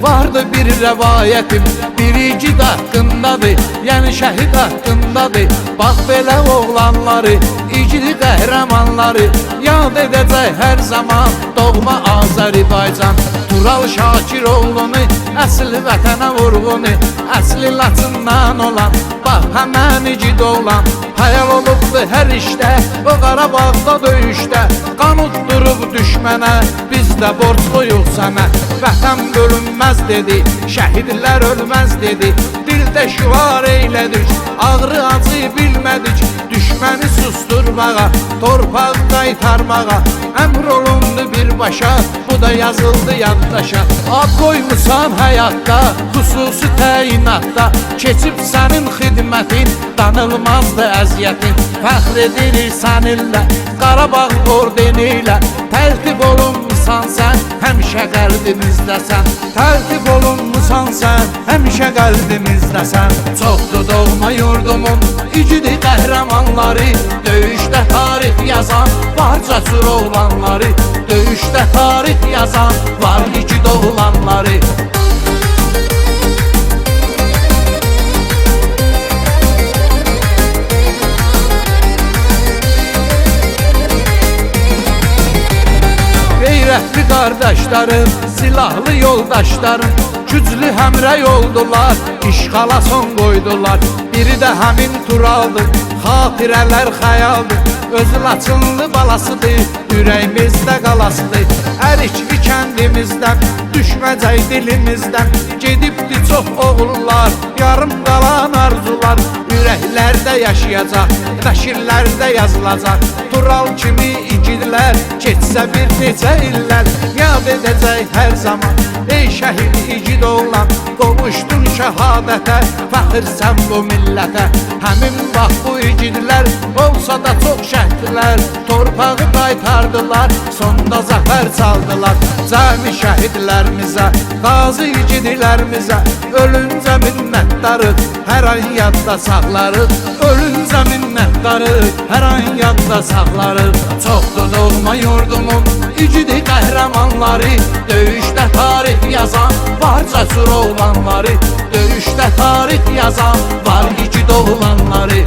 Vardı bir rəvayətim, birici haqqındadır, yəni şəhid haqqındadır. Bax belə oğlanları, igid qəhrəmanları yad edəcək hər zaman doğma Azərbaycan. Tural Şakiroğlunu, əsl vətənə vurğunu, əsli Laçından olan, bax həmən igid olan. Hayal olubdu hər işdə, o Qarabağda döyüşdə, qan utdurub düşmənə, biz də borcluyuq sənə. Vətən bölünməz dedi, şəhidlər ölməz dedi, dildə şüar eylədik, ağrı acı bilmədik. Düşməni susturmağa, torpaq qaytarmağa əmr olundu birbaşa, bu da yazıldı yaddaşa. Ad qoymusan həyatda, xüsusi təyinatda, keçib sənin xidmətin, danılmazdı əziyyətin. Fəxr edirik səninlə, Qarabağ ordeni ilə, tərtib olunmusan sən, həmişə qəlbimizdəsən. Tərtib olunmusan sən, həmişə qəlbimizdəsən. Çoxdur doğma yurdumun igidi qəhrəmanları, döyüşdə tarix yazan var cəsur oğlanları, döyüşdə tarix yazan var igid oğlanları. Qeyrətli qardaşlarım, silahlı yoldaşlarım, güclü həmrəy oldular, işğala son qoydular. Biri də həmin Turaldır, xatirələr xəyaldır, özü Laçınlı balasıdır, ürəyimizdə qalasıdır. Ərikli kəndimizdən, düşməcək dilimizdən, gedibdi çox oğullar, yarım qalan arzular. Ürəklərdə yaşayacaq, nəşirlərdə yazılacaq. Tural kimi igidlər, keçsə bir neçə illər, yad edəcək hər zaman. Ey şəhid igid oğlan, qovuşdun şəhadətə, fəxirsən bu millətə. Həmin bax bu igidlər, olsa da çox şəhidlər, torpağı qaytardılar, sonda zəfər çaldılar. Cəmi şəhidlərimizə, qazi igidlərimizə, ölüncə minnətdarıq, hər an yadda saxlarıq. Ölüncə minnətdarıq, hər an yadda saxlarıq. Çoxdur doğma yurdumun igidi qəhrəmanları, döyüşdə tarix yazan var cəsur oğlanları, döyüşdə tarix yazan var igid oğlanları.